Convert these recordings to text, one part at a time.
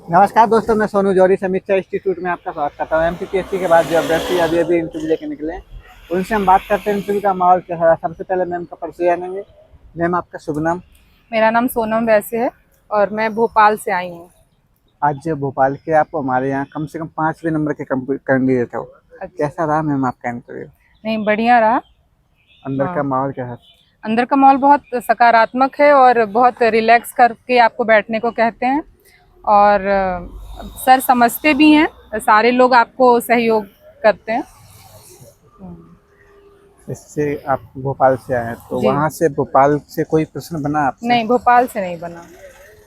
नमस्कार दोस्तों, मैं सोनू जौहरी समीक्षा इंस्टीट्यूट में आपका स्वागत करता हूँ। एमपीपीएससी के बाद जो अभ्यर्थी अभी अभी इंटरव्यू लेके निकले हैं, उनसे हम बात करते हैं इंटरव्यू का माहौल कैसा रहा। सबसे पहले मैम का परिचय जानेंगे। मैम, आपका शुभ नाम? मेरा नाम सोनम वैसे है और मैं भोपाल से आई हूँ। आज भोपाल के आप हमारे यहाँ कम से कम 5वें नंबर के कैंडिडेट हो। अच्छा। कैसा रहा मैम आपका इंटरव्यू? नहीं, बढ़िया रहा। अंदर हाँ, का माहौल कैसा? अंदर का माहौल बहुत सकारात्मक है और बहुत रिलैक्स करके आपको बैठने को कहते हैं और सर समझते भी हैं, सारे लोग आपको सहयोग करते हैं। इससे आप भोपाल से आए हैं तो जी, वहाँ से भोपाल से कोई प्रश्न बना आपसे? नहीं, भोपाल से नहीं बना।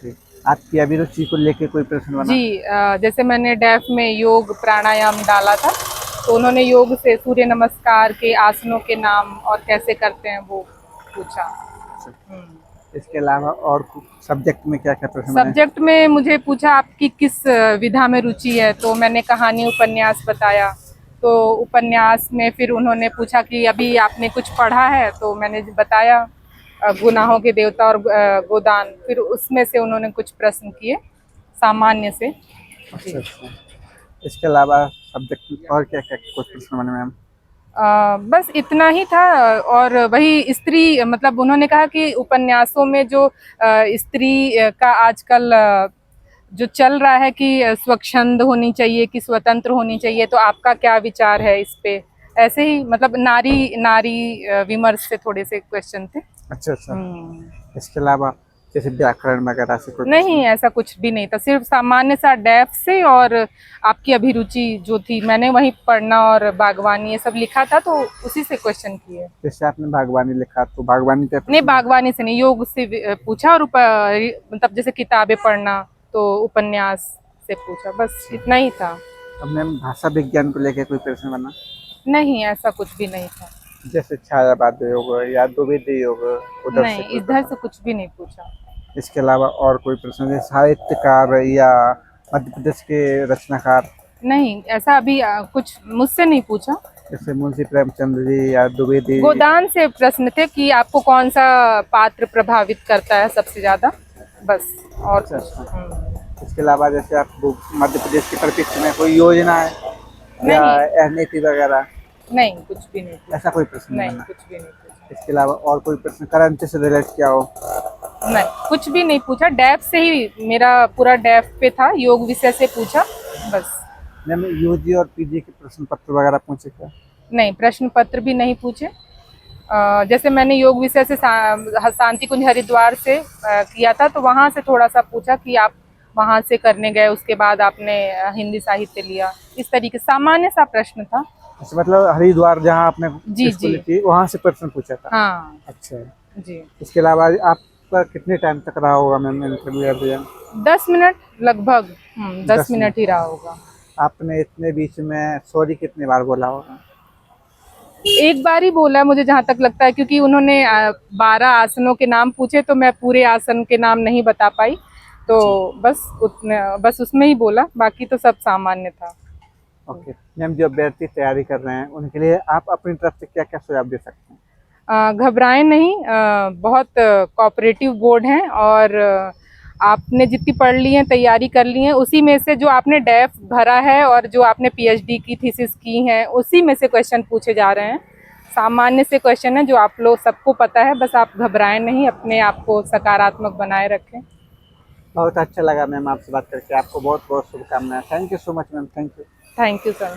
जी। आपकी अभिरुचि को लेके कोई प्रश्न बना? जी, जैसे मैंने डैफ में योग प्राणायाम डाला था, तो उन्होंने योग से सूर्य नमस्कार के आसनों के नाम और कैसे करते हैं वो पूछा। इसके अलावा और सब्जेक्ट में क्या क्या प्रश्न बने? सब्जेक्ट में मुझे पूछा आपकी किस विधा में रुचि है, तो मैंने कहानी उपन्यास बताया। तो उपन्यास में फिर उन्होंने पूछा कि अभी आपने कुछ पढ़ा है, तो मैंने बताया गुनाहों के देवता और गोदान। फिर उसमें से उन्होंने कुछ प्रश्न किए सामान्य से। जी। अच्छा अच्छा। इसके अलावा सब्जेक्ट में और क्या क्या कुछ प्रश्न बने मैम? बस इतना ही था। और वही स्त्री, मतलब उन्होंने कहा कि उपन्यासों में जो स्त्री का आजकल जो चल रहा है कि स्वच्छंद होनी चाहिए कि स्वतंत्र होनी चाहिए, तो आपका क्या विचार है इस पे। ऐसे ही मतलब नारी नारी विमर्श से थोड़े से क्वेश्चन थे। अच्छा अच्छा। हम्म। इसके अलावा जैसे व्याकरण वगैरह से कोई नहीं, प्रश्न? ऐसा कुछ भी नहीं था, सिर्फ सामान्य सा डेफ से और आपकी अभिरुचि जो थी, मैंने वही पढ़ना और बागवानी ये सब लिखा था, तो उसी से क्वेश्चन किए। जैसे आपने बागवानी लिखा तो बागवानी पे नहीं, प्रश्न? बागवानी से नहीं, योग से पूछा और मतलब जैसे किताबें पढ़ना, तो उपन्यास से पूछा, बस इतना ही था। अब मैम भाषा विज्ञान को लेके कोई प्रश्न बना? नहीं, ऐसा कुछ भी नहीं था। जैसे छायावाद योग या द्विवेदी योग, उधर से नहीं, कोई इधर प्रश्न? से कुछ भी नहीं पूछा। इसके अलावा और कोई प्रश्न जैसे साहित्यकार या मध्य प्रदेश के रचनाकार? नहीं, ऐसा अभी कुछ मुझसे नहीं पूछा। जैसे मुंशी प्रेमचंद जी या द्विवेदी? गोदान से प्रश्न थे कि आपको कौन सा पात्र प्रभावित करता है सबसे ज्यादा, बस। और अच्छा कुछ अच्छा। इसके अलावा जैसे आप मध्य प्रदेश के परिप्रेक्ष्य में कोई योजना है नहीं, या नीति वगैरह, नहीं, कुछ भी नहीं पूछा। ऐसा कोई प्रश्न नहीं नहीं, बना? कुछ भी नहीं पूछा। इसके अलावा और कोई प्रश्न करंट से रिलेट किया हो? नहीं, कुछ भी नहीं पूछा। डैफ से ही मेरा पूरा डैफ पे था, योग विषय से पूछा, बस। मैम यूजी और पीजी के प्रश्न पत्र वगैरह पूछे क्या? नहीं, प्रश्न पत्र भी नहीं पूछे। जैसे मैंने योग विषय से शांति कुंज हरिद्वार से किया था, तो वहाँ से थोड़ा सा पूछा कि आप वहाँ से करने गए, उसके बाद आपने हिंदी साहित्य लिया, इस तरीके सामान्य सा प्रश्न था। अच्छा, मतलब हरिद्वार जहाँ आपने जी, जी। स्कूल की वहाँ से प्रश्न पूछा था? हाँ। अच्छा। जी। इसके अलावा आपका कितने टाइम तक रहा होगा मैम इंटरव्यू? 10 मिनट लगभग। 10 10 मिनट। मिनट ही रहा होगा। आपने इतने बीच में सॉरी कितने बार बोला होगा? एक बार ही बोला है मुझे जहाँ तक लगता है, क्योंकि उन्होंने 12 आसनों के नाम पूछे, तो मैं पूरे आसन के नाम नहीं बता पाई, तो बस उसमें ही बोला, बाकी तो सब सामान्य था। ओके मैम, जो अभ्यर्थी तैयारी कर रहे हैं उनके लिए आप अपनी तरफ से क्या क्या सुझाव दे सकते हैं? घबराएं नहीं, बहुत कोऑपरेटिव बोर्ड है और आपने जितनी पढ़ ली है, तैयारी कर ली है, उसी में से जो आपने डैफ भरा है और जो आपने पीएचडी की थीसिस की है, उसी में से क्वेश्चन पूछे जा रहे हैं। सामान्य से क्वेश्चन है जो आप लोग सबको पता है, बस आप घबराएं नहीं, अपने आप को सकारात्मक बनाए रखें। बहुत अच्छा लगा मैम आपसे बात करके। आपको बहुत बहुत शुभकामनाएं। Thank you so much ma'am. Thank you. Thank you sir.